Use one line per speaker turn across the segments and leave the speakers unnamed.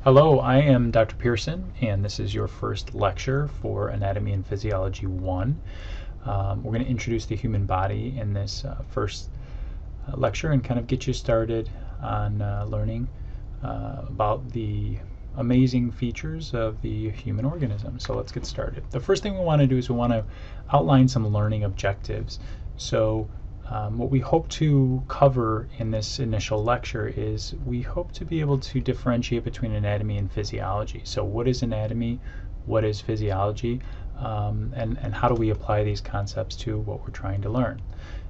Hello, I am Dr. Pearson, and this is your first lecture for Anatomy and Physiology 1. We're going to introduce the human body in this first lecture and kind of get you started on learning about the amazing features of the human organism. So let's get started. The first thing we want to do is we want to outline some learning objectives. So what we hope to cover in this initial lecture is we hope to be able to differentiate between anatomy and physiology. So what is anatomy, what is physiology, and how do we apply these concepts to what we're trying to learn.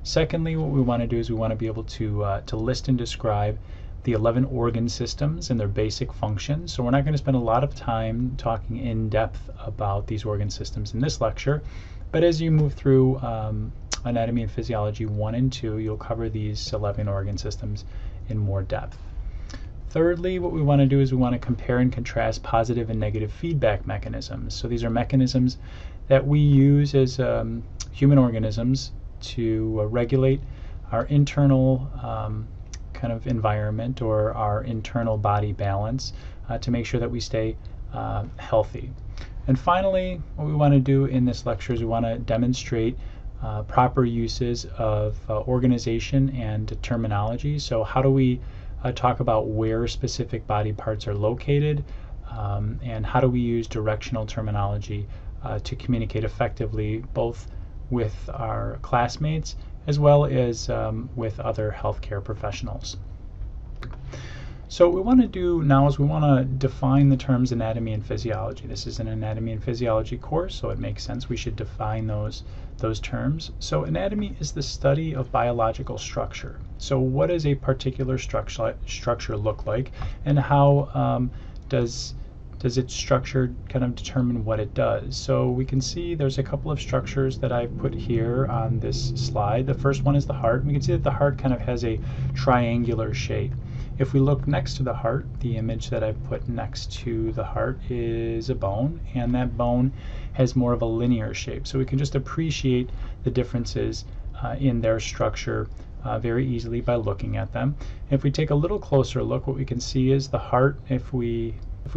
Secondly, what we want to do is we want to be able to list and describe the 11 organ systems and their basic functions. So we're not going to spend a lot of time talking in depth about these organ systems in this lecture, but as you move through Anatomy and Physiology 1 and 2, you'll cover these 11 organ systems in more depth. Thirdly, what we want to do is we want to compare and contrast positive and negative feedback mechanisms. So these are mechanisms that we use as human organisms to regulate our internal kind of environment or our internal body balance to make sure that we stay healthy. And finally, what we want to do in this lecture is we want to demonstrate proper uses of organization and terminology. So how do we talk about where specific body parts are located, and how do we use directional terminology to communicate effectively both with our classmates as well as with other healthcare professionals. So what we want to do now is we want to define the terms anatomy and physiology. This is an anatomy and physiology course, so it makes sense we should define those terms. So anatomy is the study of biological structure. So what does a particular structure look like, and how does its structure kind of determine what it does? So we can see there's a couple of structures that I've put here on this slide. The first one is the heart. And we can see that the heart kind of has a triangular shape. If we look next to the heart, the image that I've put next to the heart is a bone, and that bone has more of a linear shape. So we can just appreciate the differences in their structure very easily by looking at them. If we take a little closer look, what we can see is the heart. If we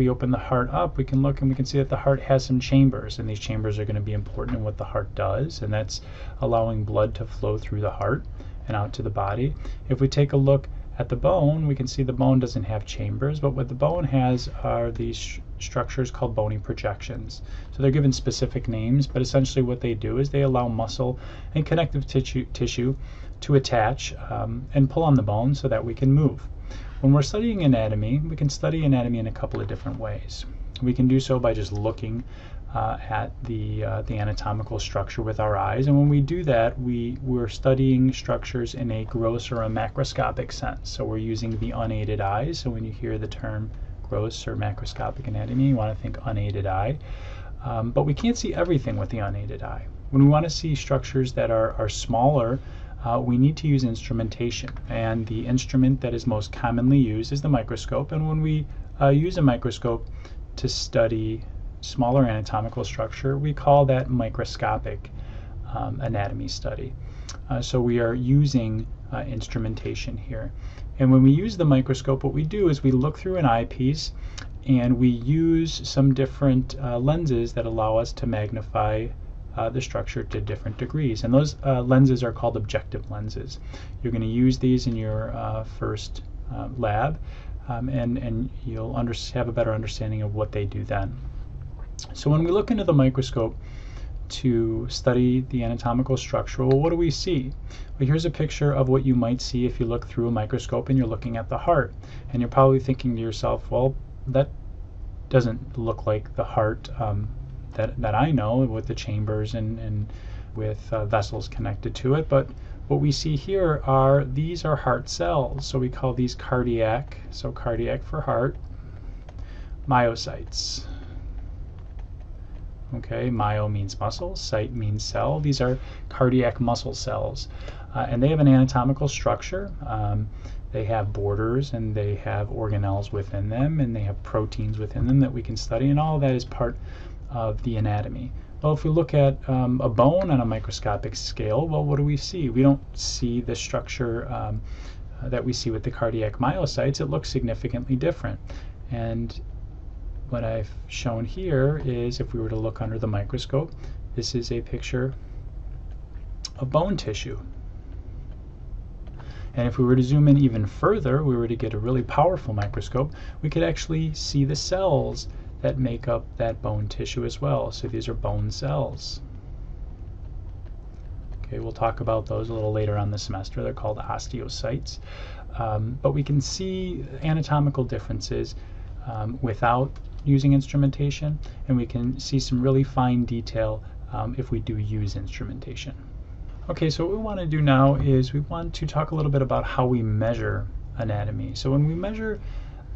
open the heart up, we can look and we can see that the heart has some chambers, and these chambers are going to be important in what the heart does, and that's allowing blood to flow through the heart and out to the body. If we take a look at the bone, we can see the bone doesn't have chambers, but what the bone has are these structures called bony projections. So they're given specific names, but essentially what they do is they allow muscle and connective tissue to attach and pull on the bone so that we can move. When we're studying anatomy, we can study anatomy in a couple of different ways. We can do so by just looking at the anatomical structure with our eyes, and when we do that, we're studying structures in a gross or a macroscopic sense. So we're using the unaided eye. So when you hear the term gross or macroscopic anatomy, you want to think unaided eye. But we can't see everything with the unaided eye. When we want to see structures that are smaller, we need to use instrumentation, and the instrument that is most commonly used is the microscope. And when we use a microscope to study smaller anatomical structure, we call that microscopic anatomy study. So we are using instrumentation here. And when we use the microscope, what we do is we look through an eyepiece and we use some different lenses that allow us to magnify the structure to different degrees. And those lenses are called objective lenses. You're going to use these in your first lab, and you'll have a better understanding of what they do then. So when we look into the microscope to study the anatomical structure, well, what do we see? Well, here's a picture of what you might see if you look through a microscope and you're looking at the heart. And you're probably thinking to yourself, well, that doesn't look like the heart that I know, with the chambers and with vessels connected to it. But what we see here these are heart cells. So we call these cardiac, so cardiac for heart, myocytes. Okay, myo means muscle, cyte means cell. These are cardiac muscle cells, and they have an anatomical structure. They have borders, and they have organelles within them, and they have proteins within them that we can study, and all of that is part of the anatomy. Well, if we look at a bone on a microscopic scale, well, what do we see? We don't see the structure that we see with the cardiac myocytes. It looks significantly different. And what I've shown here is, if we were to look under the microscope, this is a picture of bone tissue. And if we were to zoom in even further, we were to get a really powerful microscope, we could actually see the cells that make up that bone tissue as well. So these are bone cells. Okay, we'll talk about those a little later on the semester. They're called osteocytes. But we can see anatomical differences without using instrumentation, and we can see some really fine detail if we do use instrumentation. Okay, so what we want to do now is we want to talk a little bit about how we measure anatomy. So when we measure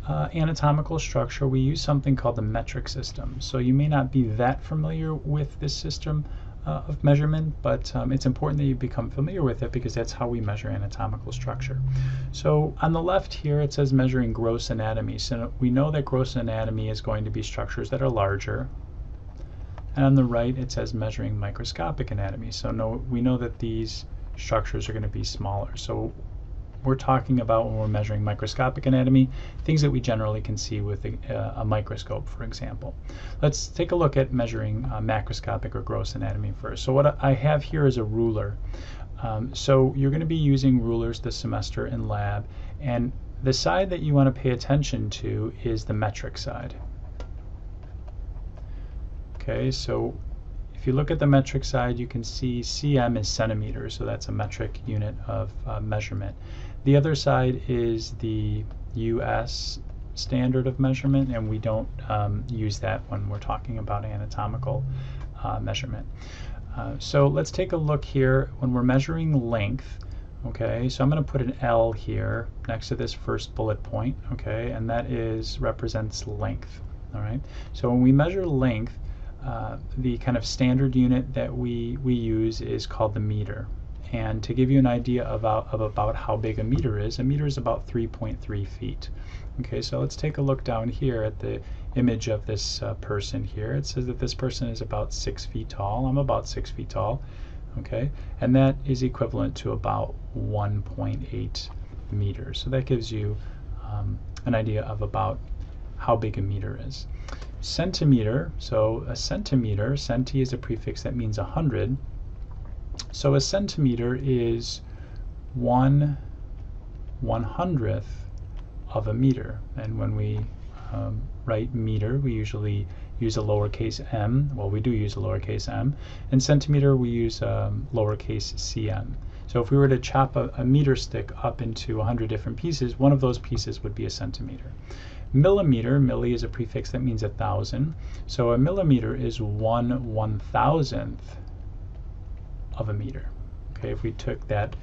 anatomical structure, we use something called the metric system. So you may not be that familiar with this system of measurement, but it's important that you become familiar with it, because that's how we measure anatomical structure. So on the left here it says measuring gross anatomy. So we know that gross anatomy is going to be structures that are larger. And on the right it says measuring microscopic anatomy. So we know that these structures are going to be smaller. So we're talking about, when we're measuring microscopic anatomy, things that we generally can see with a microscope, for example. Let's take a look at measuring macroscopic or gross anatomy first. So what I have here is a ruler. So you're going to be using rulers this semester in lab, and the side that you want to pay attention to is the metric side. Okay, so if you look at the metric side, you can see cm is centimeters, so that's a metric unit of measurement. The other side is the US standard of measurement, and we don't use that when we're talking about anatomical measurement. So let's take a look here when we're measuring length. Okay, so I'm going to put an L here next to this first bullet point, okay, and that represents length. All right, so when we measure length, the kind of standard unit that we use is called the meter. And to give you an idea of about how big a meter is about 3.3 feet. Okay, so let's take a look down here at the image of this person here. It says that this person is about 6 feet tall. I'm about 6 feet tall. Okay, and that is equivalent to about 1.8 meters. So that gives you an idea of about how big a meter is. Centimeter, so a centimeter, centi is a prefix that means 100. So a centimeter is 1/100th of a meter. And when we write meter, we usually use a lowercase m. Well, we do use a lowercase m. And centimeter, we use lowercase cm. So if we were to chop a meter stick up into 100 different pieces, one of those pieces would be a centimeter. Millimeter, milli is a prefix that means 1,000. So a millimeter is 1/1000th of a meter. Okay, if we took that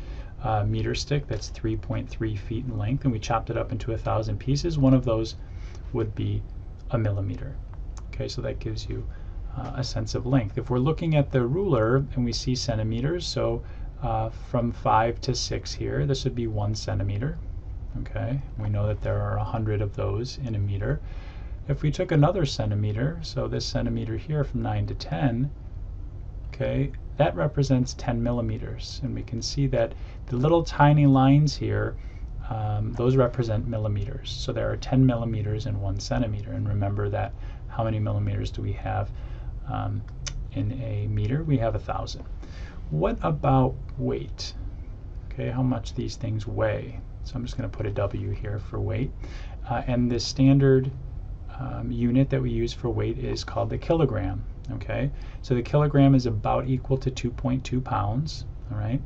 meter stick that's 3.3 feet in length and we chopped it up into 1,000 pieces, one of those would be a millimeter. Okay, so that gives you a sense of length. If we're looking at the ruler and we see centimeters, so from 5 to 6 here, this would be 1 centimeter. Okay, we know that there are 100 of those in a meter. If we took another centimeter, so this centimeter here from 9 to 10, okay, that represents 10 millimeters. And we can see that the little tiny lines here, those represent millimeters. So there are 10 millimeters in 1 centimeter. And remember that how many millimeters do we have in a meter? We have 1,000. What about weight? Okay, how much these things weigh? So I'm just going to put a W here for weight. And the standard unit that we use for weight is called the kilogram. Okay, so the kilogram is about equal to 2.2 pounds. All right.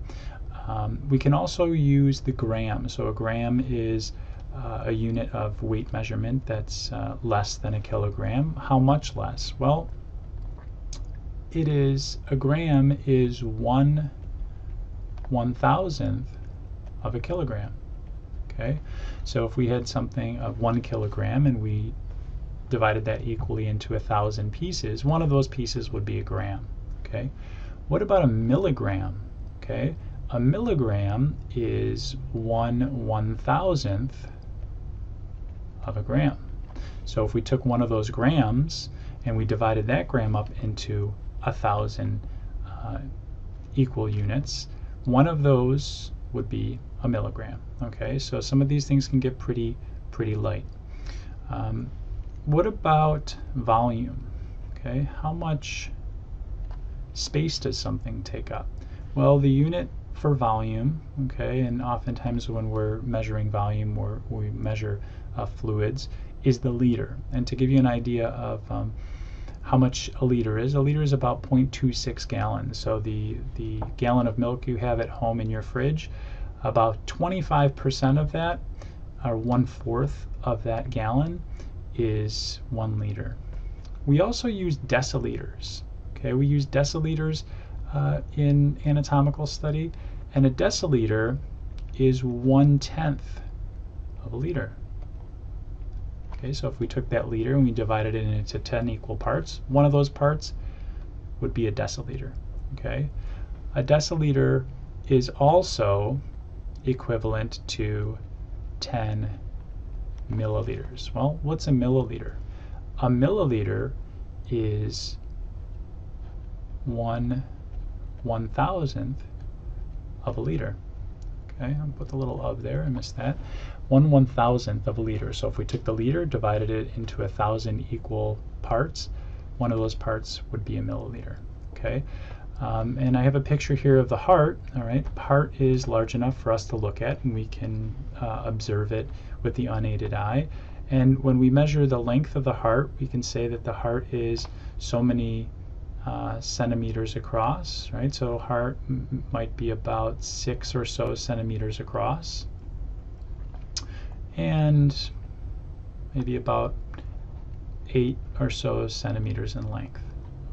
We can also use the gram. So a gram is a unit of weight measurement that's less than a kilogram. How much less? Well, a gram is 1/1000th of a kilogram. Okay, so if we had something of 1 kilogram and we divided that equally into 1,000 pieces, one of those pieces would be a gram. Okay, what about a milligram? Okay, a milligram is 1/1000th of a gram. So if we took one of those grams and we divided that gram up into 1,000 equal units, one of those would be a milligram. Okay, so some of these things can get pretty light. what about volume? Okay, how much space does something take up? Well, the unit for volume, okay, and oftentimes when we're measuring volume or we measure fluids, is the liter. And to give you an idea of how much a liter is about 0.26 gallons. So the gallon of milk you have at home in your fridge, about 25% of that, or 1/4 of that gallon, is 1 liter. We also use deciliters. Okay, we use deciliters in anatomical study, and a deciliter is 1/10 of a liter. Okay, so if we took that liter and we divided it into 10 equal parts, one of those parts would be a deciliter. Okay, a deciliter is also equivalent to 10 milliliters. Well, what's a milliliter? A milliliter is 1/1000th of a liter. Okay, I'll put the little of there, I missed that. 1/1000th of a liter. So if we took the liter, divided it into 1,000 equal parts, one of those parts would be a milliliter. Okay, and I have a picture here of the heart. All right, the heart is large enough for us to look at, and we can observe it with the unaided eye. And when we measure the length of the heart, we can say that the heart is so many centimeters across, right? So heart might be about 6 or so centimeters across, and maybe about 8 or so centimeters in length.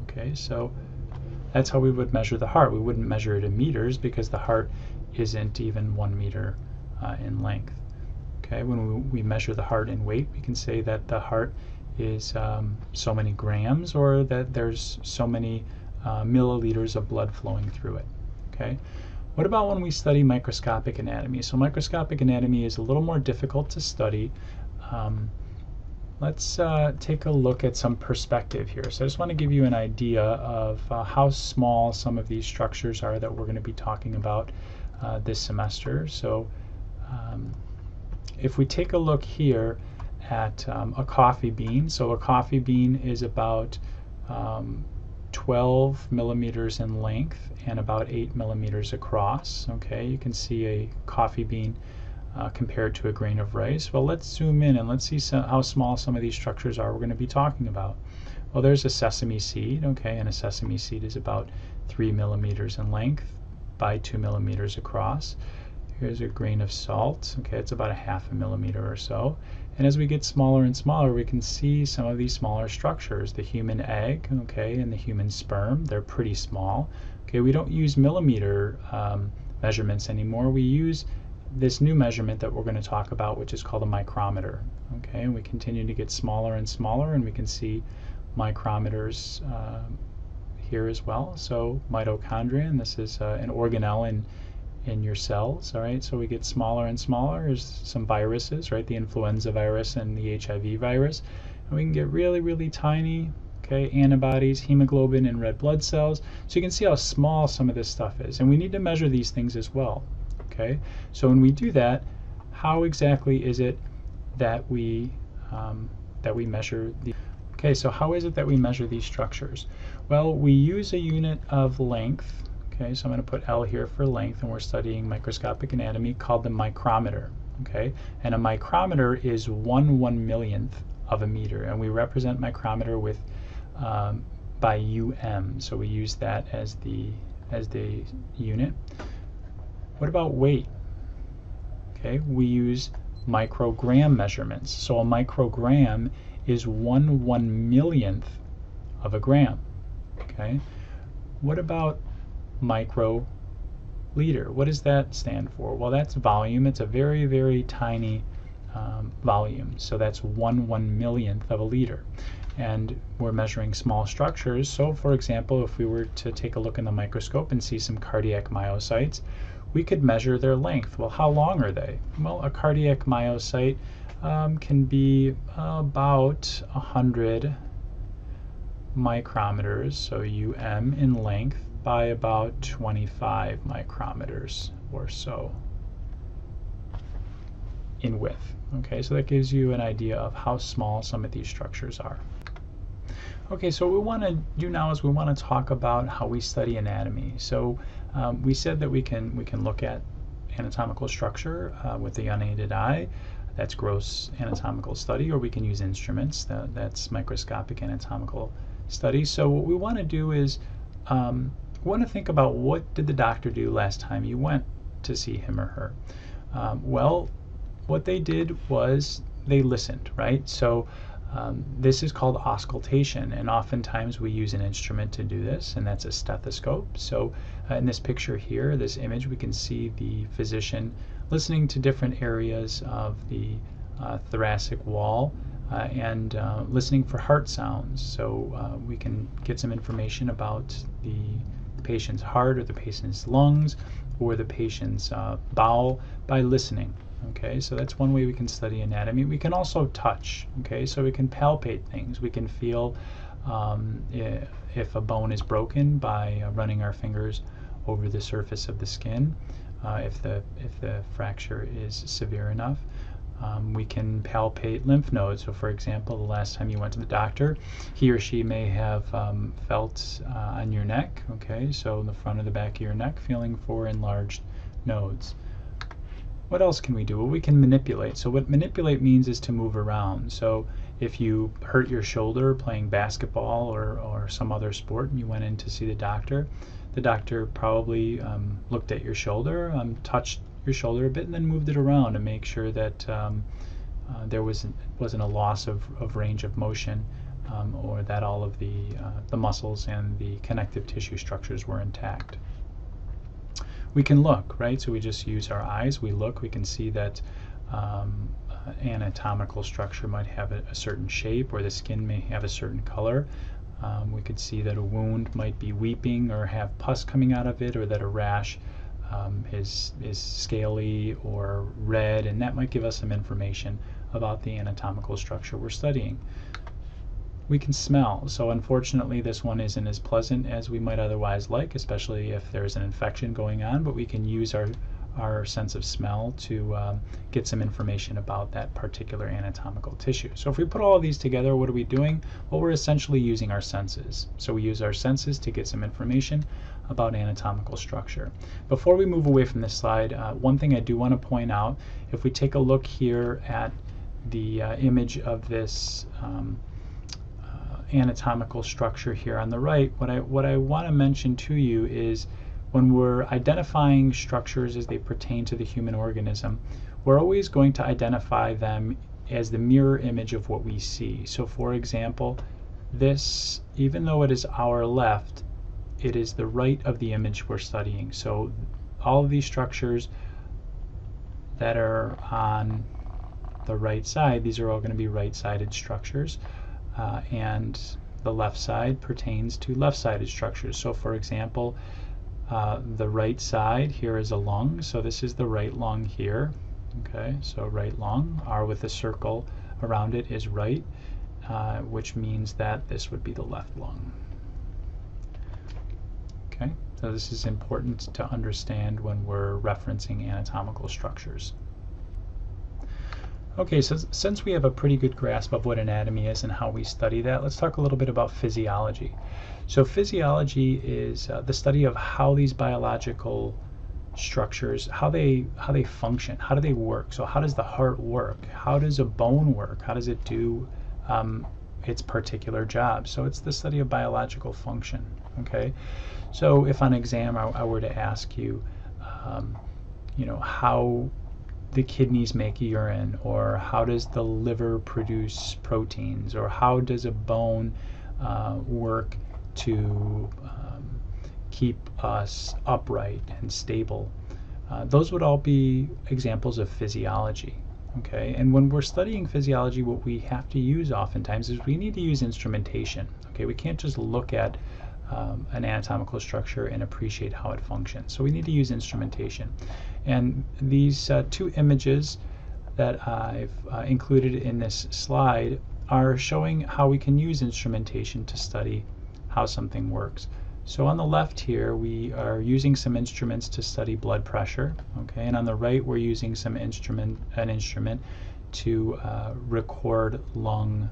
Okay, so that's how we would measure the heart. We wouldn't measure it in meters because the heart isn't even 1 meter in length. Okay, when we measure the heart in weight, we can say that the heart is so many grams, or that there's so many milliliters of blood flowing through it. Okay, what about when we study microscopic anatomy? So microscopic anatomy is a little more difficult to study. Let's take a look at some perspective here. So I just want to give you an idea of how small some of these structures are that we're going to be talking about this semester. So if we take a look here at a coffee bean, so a coffee bean is about 12 millimeters in length and about 8 millimeters across. Okay, you can see a coffee bean compared to a grain of rice. Well, let's zoom in and let's see how small some of these structures are we're going to be talking about. Well, there's a sesame seed, okay, and a sesame seed is about 3 millimeters in length by 2 millimeters across. Here's a grain of salt, okay, it's about 1/2 millimeter or so. And as we get smaller and smaller, we can see some of these smaller structures. The human egg, okay, and the human sperm, they're pretty small. Okay, we don't use millimeter measurements anymore. We use this new measurement that we're going to talk about, which is called a micrometer. Okay, and we continue to get smaller and smaller, and we can see micrometers here as well. So mitochondria, and this is an organelle in your cells. All right, so we get smaller and smaller. There's some viruses, right, the influenza virus and the HIV virus, and we can get really, really tiny, okay, antibodies, hemoglobin, and red blood cells. So you can see how small some of this stuff is, and we need to measure these things as well. Okay, so when we do that, how exactly is it that we measure the? Okay, so how is it that we measure these structures? Well, we use a unit of length. Okay, so I'm going to put L here for length, and we're studying microscopic anatomy, called the micrometer. Okay, and a micrometer is 1/1,000,000th of a meter, and we represent micrometer with by UM. So we use that as the unit. What about weight? Okay, we use microgram measurements. So a microgram is 1/1,000,000th of a gram. Okay, what about microliter? What does that stand for? Well, that's volume. It's a very, very tiny volume. So that's 1/1,000,000th of a liter. And we're measuring small structures. So for example, if we were to take a look in the microscope and see some cardiac myocytes, we could measure their length. Well, how long are they? Well, a cardiac myocyte can be about 100 micrometers, so UM, in length by about 25 micrometers or so. in width. Okay, so that gives you an idea of how small some of these structures are. Okay, so what we want to do now is we want to talk about how we study anatomy. So we said that we can look at anatomical structure with the unaided eye. That's gross anatomical study, or we can use instruments. That's microscopic anatomical study. So what we want to do is we want to think about, what did the doctor do last time you went to see him or her? Well, what they did was they listened, right? So this is called auscultation, and oftentimes we use an instrument to do this, and that's a stethoscope. So in this picture here, this image, we can see the physician listening to different areas of the thoracic wall and listening for heart sounds. So we can get some information about the patient's heart, or the patient's lungs, or the patient's bowel by listening. Okay, so that's one way we can study anatomy. We can also touch. Okay, so we can palpate things. We can feel if a bone is broken by running our fingers over the surface of the skin. If the fracture is severe enough, we can palpate lymph nodes. So, for example, the last time you went to the doctor, he or she may have felt on your neck. Okay, so in the front of the back of your neck, feeling for enlarged nodes. What else can we do? Well, we can manipulate. So what manipulate means is to move around. So if you hurt your shoulder playing basketball or some other sport, and you went in to see the doctor probably looked at your shoulder, touched your shoulder a bit, and then moved it around to make sure that there wasn't a loss of range of motion, or that all of the muscles and the connective tissue structures were intact. We can look, right? So we just use our eyes. We look. We can see that anatomical structure might have a certain shape, or the skin may have a certain color. We could see that a wound might be weeping or have pus coming out of it, or that a rash is scaly or red, and that might give us some information about the anatomical structure we're studying. We can smell. So unfortunately, this one isn't as pleasant as we might otherwise like, especially if there's an infection going on, but we can use our sense of smell to get some information about that particular anatomical tissue. So if we put all of these together, what are we doing? Well, we're essentially using our senses. So we use our senses to get some information about anatomical structure. Before we move away from this slide, one thing I do want to point out, if we take a look here at the image of this anatomical structure here on the right, what I want to mention to you is, when we're identifying structures as they pertain to the human organism, we're always going to identify them as the mirror image of what we see. So for example, this, even though it is our left, it is the right of the image we're studying. So all of these structures that are on the right side, these are all going to be right-sided structures. And the left side pertains to left-sided structures. So for example, the right side here is a lung, so this is the right lung here. Okay, so right lung, R with a circle around it is right, which means that this would be the left lung. Okay, so this is important to understand when we're referencing anatomical structures. Okay, so since we have a pretty good grasp of what anatomy is and how we study that, let's talk a little bit about physiology. So physiology is the study of how these biological structures, how they function, how do they work. So how does the heart work? How does a bone work? How does it do its particular job? So it's the study of biological function. Okay, so if on exam I were to ask you, how the kidneys make urine, or how does the liver produce proteins, or how does a bone work to keep us upright and stable, those would all be examples of physiology. Okay, and when we're studying physiology, what we have to use oftentimes is we need to use instrumentation. Okay, we can't just look at an anatomical structure and appreciate how it functions. So we need to use instrumentation. And these two images that I've included in this slide are showing how we can use instrumentation to study how something works. So on the left here, we are using some instruments to study blood pressure, okay, and on the right, we're using an instrument to record lung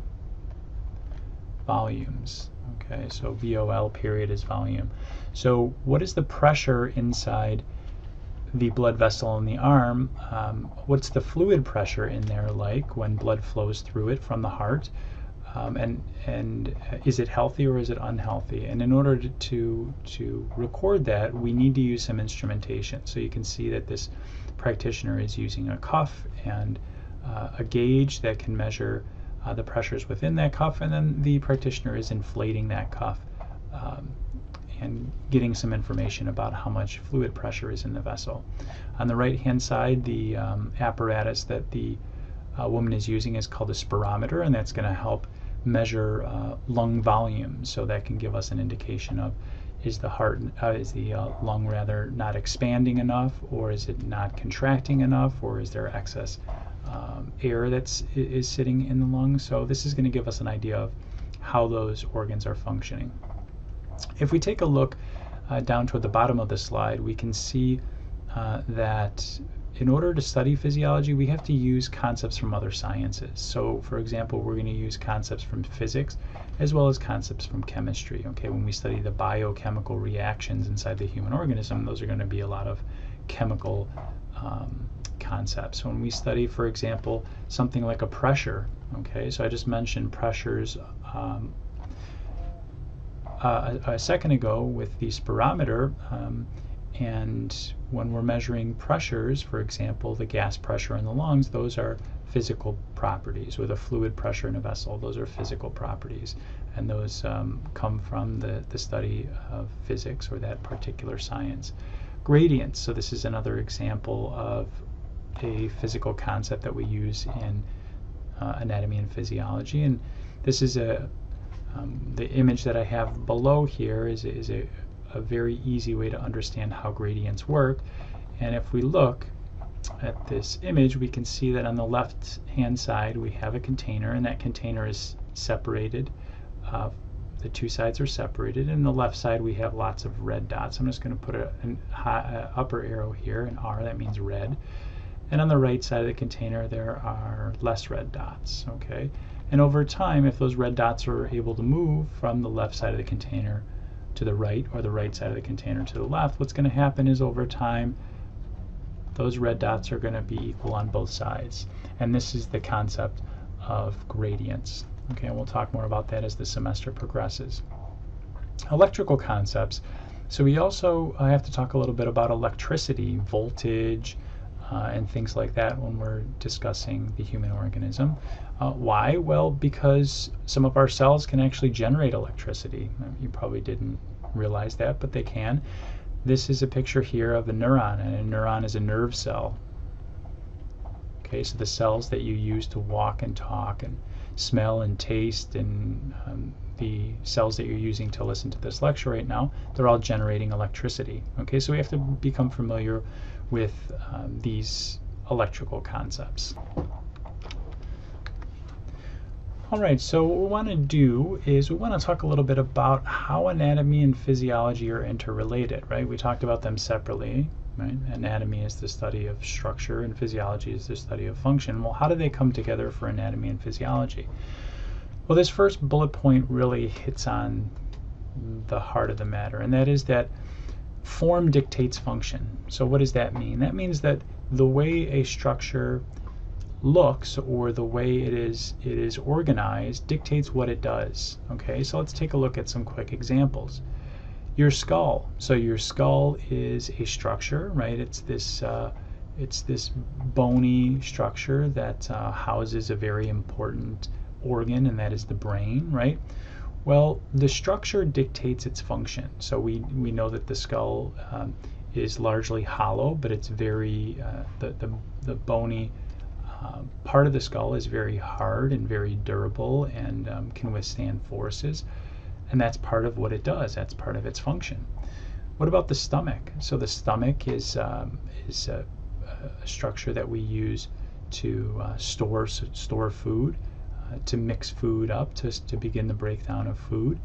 volumes. Okay, so VOL period is volume. So what is the pressure inside the blood vessel in the arm? What's the fluid pressure in there like when blood flows through it from the heart? And is it healthy or is it unhealthy? And in order to record that, we need to use some instrumentation. So you can see that this practitioner is using a cuff and a gauge that can measure the pressures within that cuff, and then the practitioner is inflating that cuff and getting some information about how much fluid pressure is in the vessel. On the right hand side, the apparatus that the woman is using is called a spirometer, and that's going to help measure lung volume. So that can give us an indication of is the lung rather not expanding enough, or is it not contracting enough, or is there excess air is sitting in the lungs. So this is going to give us an idea of how those organs are functioning. If we take a look down toward the bottom of the slide, we can see that in order to study physiology, we have to use concepts from other sciences. So for example, we're going to use concepts from physics as well as concepts from chemistry. Okay, when we study the biochemical reactions inside the human organism, those are going to be a lot of chemical concepts. When we study, for example, something like a pressure, okay, so I just mentioned pressures a second ago with the spirometer, and when we're measuring pressures, for example, the gas pressure in the lungs, those are physical properties, or the fluid pressure in a vessel, those are physical properties, and those come from the study of physics or that particular science. Gradients, so this is another example of a physical concept that we use in anatomy and physiology, and this is the image that I have below here is a very easy way to understand how gradients work. And if we look at this image, we can see that on the left hand side we have a container, and that container is separated. The two sides are separated, and on the left side we have lots of red dots. I'm just going to put an upper arrow here, an R, that means red. And on the right side of the container there are less red dots. Okay, and over time, if those red dots are able to move from the left side of the container to the right, or the right side of the container to the left, what's going to happen is over time those red dots are going to be equal on both sides. And this is the concept of gradients. Okay, and we'll talk more about that as the semester progresses. Electrical concepts. So we also have to talk a little bit about electricity, voltage, and things like that when we're discussing the human organism. Why? Well, because some of our cells can actually generate electricity. You probably didn't realize that, but they can. This is a picture here of a neuron, and a neuron is a nerve cell. Okay, so the cells that you use to walk and talk and smell and taste, and the cells that you're using to listen to this lecture right now, they're all generating electricity. Okay, so we have to become familiar with these electrical concepts. All right, so what we want to do is we want to talk a little bit about how anatomy and physiology are interrelated, right? We talked about them separately, right? Anatomy is the study of structure and physiology is the study of function. Well, how do they come together for anatomy and physiology? Well, this first bullet point really hits on the heart of the matter, and that is that form dictates function. So what does that mean? That means that the way a structure looks, or the way it is organized, dictates what it does. Okay, so let's take a look at some quick examples. Your skull. So your skull is a structure, right? It's this bony structure that houses a very important organ, and that is the brain, right? Well, the structure dictates its function. So we know that the skull is largely hollow, but it's very the bony part of the skull is very hard and very durable and can withstand forces, and that's part of what it does. That's part of its function. What about the stomach? So the stomach is a structure that we use to store food, to mix food up, to begin the breakdown of food.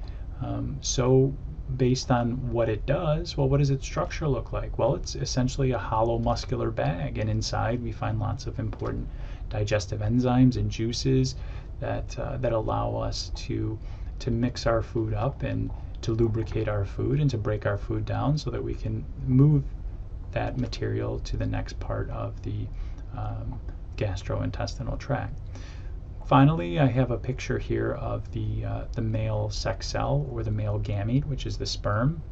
So based on what it does, well, what does its structure look like? Well, it's essentially a hollow muscular bag, and inside we find lots of important digestive enzymes and juices that allow us to mix our food up and to lubricate our food and to break our food down so that we can move that material to the next part of the gastrointestinal tract. Finally, I have a picture here of the male sex cell, or the male gamete, which is the sperm,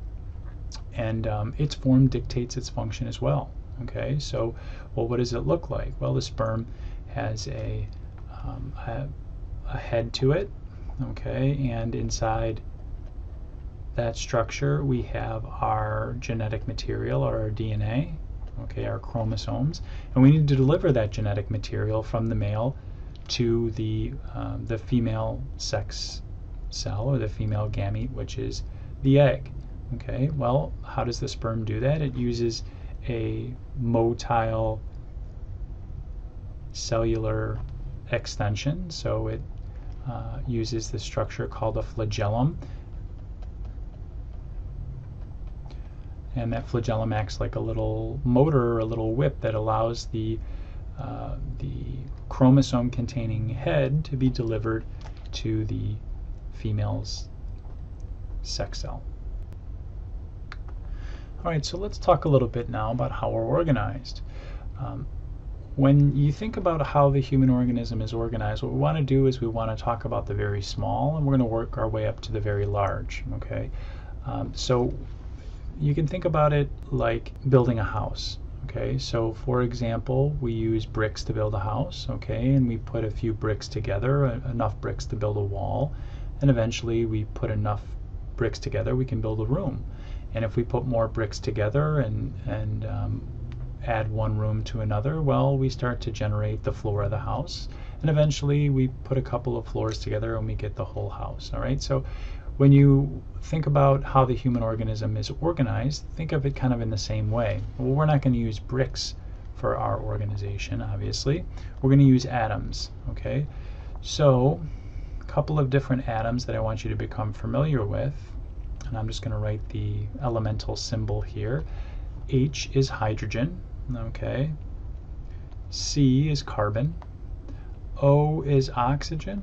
and its form dictates its function as well. Okay, so well, what does it look like? Well, the sperm has a head to it. Okay, and inside that structure we have our genetic material, or our DNA. Okay, our chromosomes, and we need to deliver that genetic material from the male to the female sex cell, or the female gamete, which is the egg. Okay, well, how does the sperm do that? It uses a motile cellular extension, so it uses the structure called a flagellum, and that flagellum acts like a little motor, or a little whip, that allows the chromosome containing head to be delivered to the female's sex cell. Alright, so let's talk a little bit now about how we're organized. When you think about how the human organism is organized, what we want to do is we want to talk about the very small, and we're going to work our way up to the very large. Okay, so you can think about it like building a house. Okay, so for example, we use bricks to build a house, okay, and we put a few bricks together, enough bricks to build a wall, and eventually we put enough bricks together we can build a room. And if we put more bricks together and add one room to another, well, we start to generate the floor of the house, and eventually we put a couple of floors together and we get the whole house. All right, so when you think about how the human organism is organized, think of it kind of in the same way. Well, we're not going to use bricks for our organization, obviously. We're going to use atoms. Okay, so a couple of different atoms that I want you to become familiar with, and I'm just going to write the elemental symbol here. H is hydrogen. Okay, C is carbon, O is oxygen,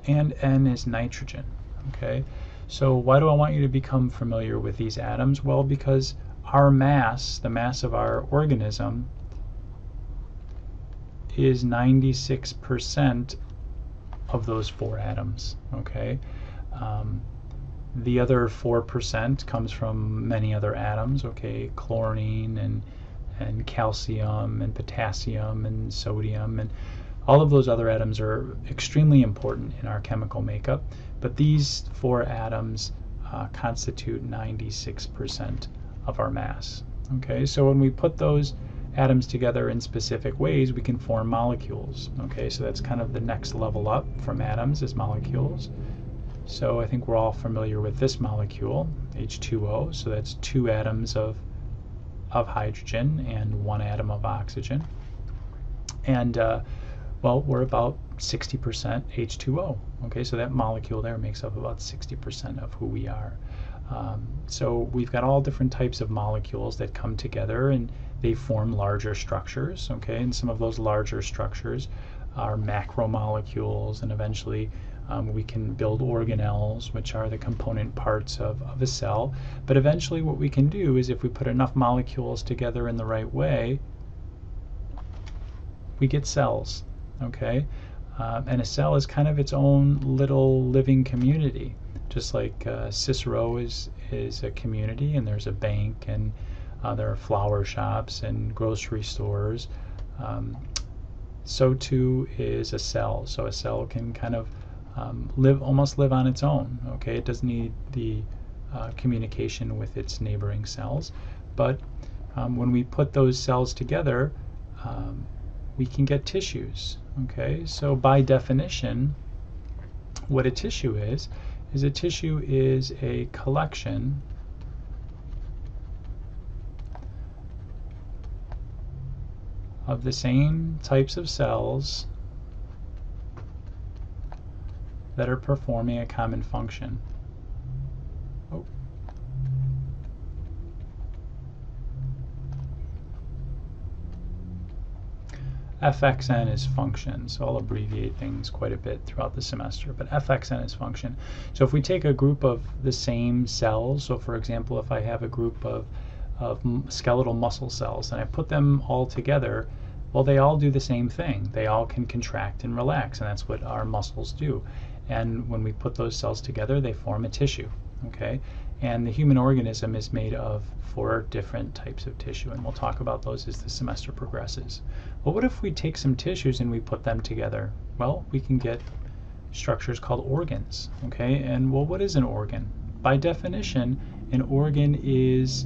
and N is nitrogen. Okay, so why do I want you to become familiar with these atoms? Well, because our mass, the mass of our organism, is 96% of those four atoms. Okay, the other 4% comes from many other atoms. Okay, chlorine and calcium and potassium and sodium, and all of those other atoms are extremely important in our chemical makeup, but these four atoms constitute 96% of our mass. Okay, so when we put those atoms together in specific ways, we can form molecules. Okay, so that's kind of the next level up from atoms, is molecules. So I think we're all familiar with this molecule, H2O, so that's 2 atoms of hydrogen and 1 atom of oxygen. And well, we're about 60% H2O. Okay, so that molecule there makes up about 60% of who we are. So we've got all different types of molecules that come together and they form larger structures. Okay, and some of those larger structures are macromolecules, and eventually we can build organelles, which are the component parts of a cell. But eventually what we can do is, if we put enough molecules together in the right way, we get cells. Okay, and a cell is kind of its own little living community, just like Cicero is a community, and there's a bank, and there are flower shops and grocery stores. So too is a cell. So a cell can kind of almost live on its own. Okay, it doesn't need the communication with its neighboring cells, but when we put those cells together, we can get tissues. Okay, so by definition, what a tissue is a tissue is a collection of the same types of cells that are performing a common function. FXN is function, so I'll abbreviate things quite a bit throughout the semester, but FXN is function. So if we take a group of the same cells, so for example, if I have a group of skeletal muscle cells and I put them all together, well, they all do the same thing. They all can contract and relax, and that's what our muscles do. And when we put those cells together, they form a tissue, okay? And the human organism is made of 4 different types of tissue, and we'll talk about those as the semester progresses. Well, what if we take some tissues and we put them together? Well, we can get structures called organs, okay? And well, what is an organ? By definition, an organ is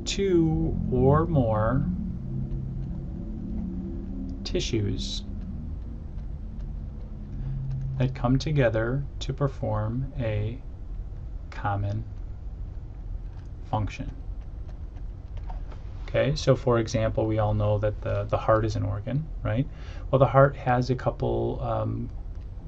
2 or more tissues that come together to perform a common function. Okay, so for example, we all know that the heart is an organ, right? Well, the heart has a couple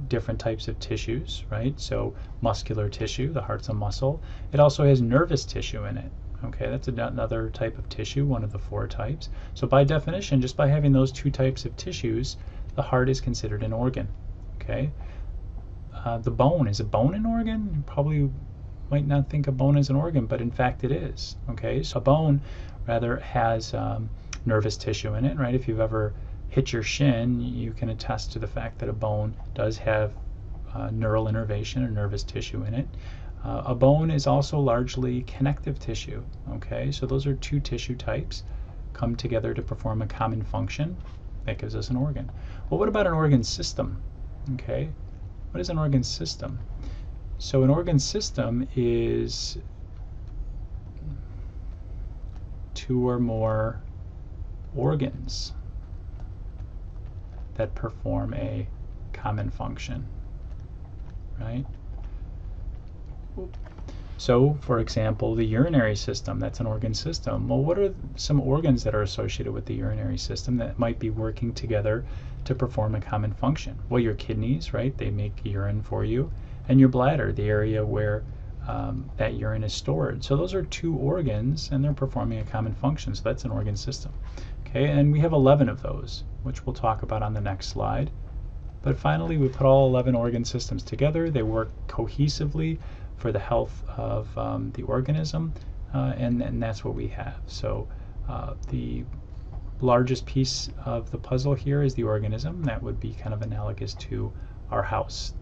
different types of tissues, right? So muscular tissue, the heart's a muscle. It also has nervous tissue in it. Okay, that's another type of tissue, one of the 4 types. So by definition, just by having those 2 types of tissues, the heart is considered an organ. Okay, the bone, is a bone an organ? You probably might not think a bone is an organ, but in fact it is. Okay, so a bone rather has nervous tissue in it, right? If you've ever hit your shin, you can attest to the fact that a bone does have neural innervation or nervous tissue in it. A bone is also largely connective tissue. Okay, so those are 2 tissue types come together to perform a common function. That gives us an organ. Well, what about an organ system? Okay, what is an organ system? So an organ system is 2 or more organs that perform a common function, right? So, for example, the urinary system, that's an organ system. Well, what are some organs that are associated with the urinary system that might be working together to perform a common function? Well, your kidneys, right? They make urine for you. And your bladder, the area where that urine is stored. So those are 2 organs, and they're performing a common function. So that's an organ system. Okay, and we have 11 of those, which we'll talk about on the next slide. But finally, we put all 11 organ systems together. They work cohesively for the health of the organism, and that's what we have. So the largest piece of the puzzle here is the organism. That would be kind of analogous to our house.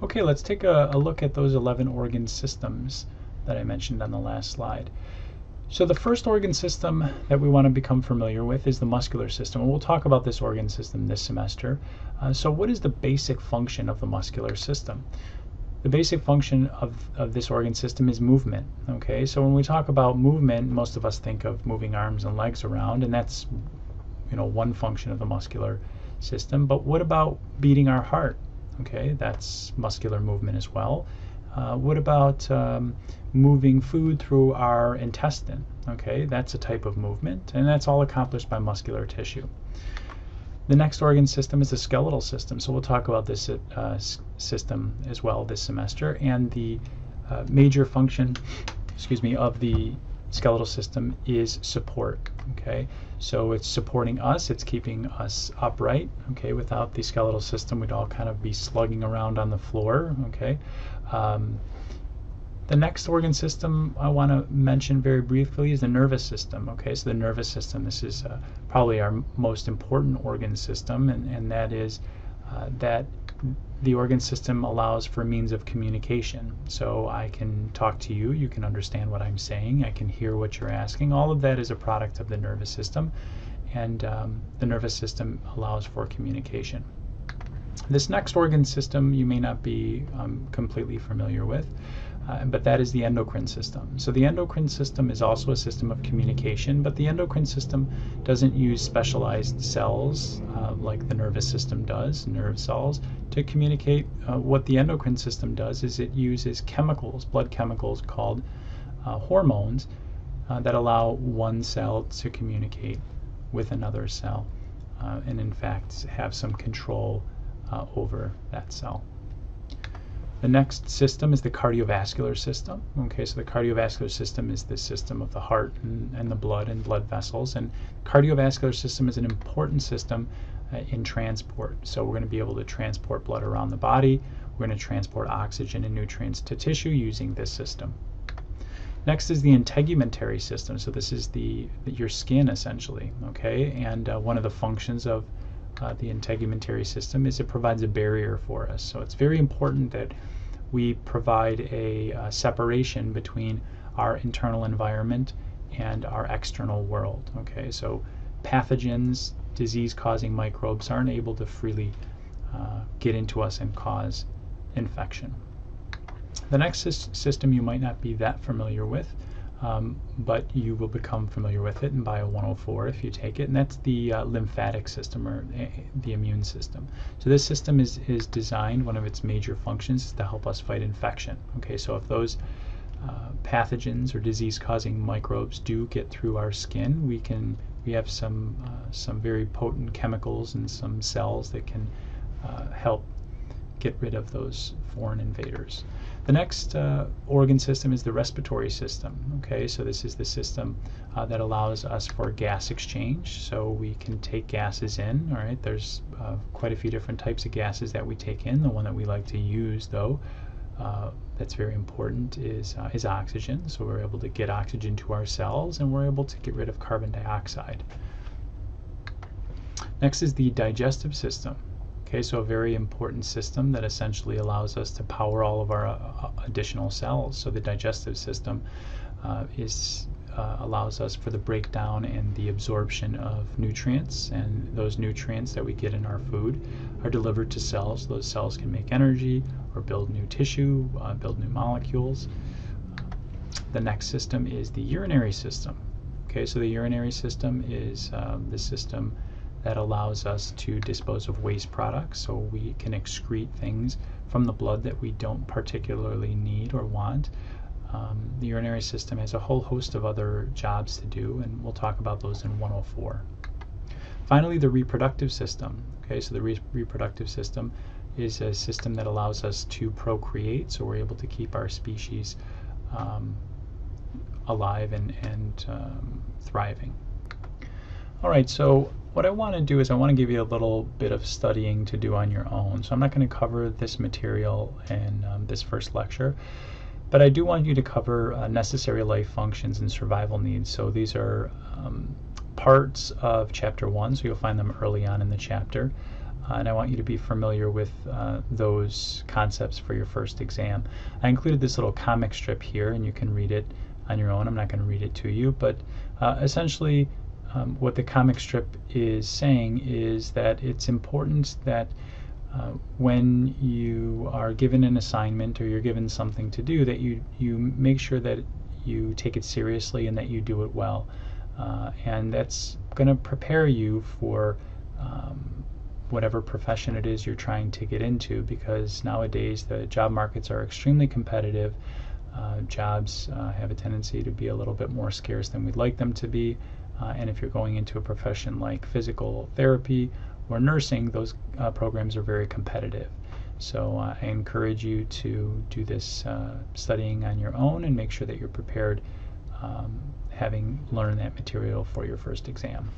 Okay, let's take a look at those 11 organ systems that I mentioned on the last slide. So the first organ system that we want to become familiar with is the muscular system, and we'll talk about this organ system this semester. So what is the basic function of the muscular system? The basic function of this organ system is movement. Okay, so when we talk about movement, most of us think of moving arms and legs around, and that's, you know, one function of the muscular system. But what about beating our heart? Okay, that's muscular movement as well. What about moving food through our intestine? Okay, that's a type of movement, and that's all accomplished by muscular tissue. The next organ system is the skeletal system, so we'll talk about this system as well this semester. And the major function, of the skeletal system is support. Okay, so it's supporting us, it's keeping us upright. Okay, without the skeletal system, we'd all kind of be slugging around on the floor. Okay. The next organ system I want to mention very briefly is the nervous system. Okay, so the nervous system, this is probably our most important organ system, and that is that the organ system allows for means of communication. So I can talk to you, you can understand what I'm saying, I can hear what you're asking. All of that is a product of the nervous system, and the nervous system allows for communication. This next organ system you may not be completely familiar with, but that is the endocrine system. So the endocrine system is also a system of communication, but the endocrine system doesn't use specialized cells like the nervous system does, nerve cells, to communicate. What the endocrine system does is it uses chemicals, blood chemicals called hormones, that allow one cell to communicate with another cell, and in fact have some control over that cell. The next system is the cardiovascular system. Okay, so the cardiovascular system is the system of the heart and the blood and blood vessels. And cardiovascular system is an important system in transport. So we're going to be able to transport blood around the body. We're going to transport oxygen and nutrients to tissue using this system. Next is the integumentary system. So this is your skin essentially. Okay, and one of the functions of the integumentary system is it provides a barrier for us. So it's very important that we provide a separation between our internal environment and our external world. Okay, so pathogens, disease-causing microbes aren't able to freely get into us and cause infection. The next system you might not be that familiar with, but you will become familiar with it in Bio 104 if you take it, and that's the lymphatic system, or the immune system. So this system is designed, one of its major functions is to help us fight infection. Okay, so if those pathogens or disease-causing microbes do get through our skin, we have some very potent chemicals and some cells that can help get rid of those foreign invaders. The next organ system is the respiratory system. Okay, so this is the system that allows us for gas exchange. So we can take gases in. All right, there's quite a few different types of gases that we take in. The one that we like to use, though, that's very important, is oxygen. So we're able to get oxygen to our cells, and we're able to get rid of carbon dioxide. Next is the digestive system. Okay, so a very important system that essentially allows us to power all of our additional cells. So the digestive system allows us for the breakdown and the absorption of nutrients, and those nutrients that we get in our food are delivered to cells. Those cells can make energy or build new tissue, build new molecules. The next system is the urinary system. Okay, so the urinary system is the system that allows us to dispose of waste products, so we can excrete things from the blood that we don't particularly need or want. The urinary system has a whole host of other jobs to do, and we'll talk about those in 104. Finally, the reproductive system. Okay, so the reproductive system is a system that allows us to procreate, so we're able to keep our species alive and thriving. All right, so what I want to do is I want to give you a little bit of studying to do on your own. So I'm not going to cover this material in this first lecture, but I do want you to cover necessary life functions and survival needs. So these are parts of Chapter 1, so you'll find them early on in the chapter. And I want you to be familiar with those concepts for your first exam. I included this little comic strip here, and you can read it on your own. I'm not going to read it to you, but essentially what the comic strip is saying is that it's important that when you are given an assignment or you're given something to do, that you make sure that you take it seriously and that you do it well. And that's going to prepare you for whatever profession it is you're trying to get into, because nowadays the job markets are extremely competitive. Jobs have a tendency to be a little bit more scarce than we'd like them to be. And if you're going into a profession like physical therapy or nursing, those programs are very competitive. So I encourage you to do this studying on your own and make sure that you're prepared, having learned that material for your first exam.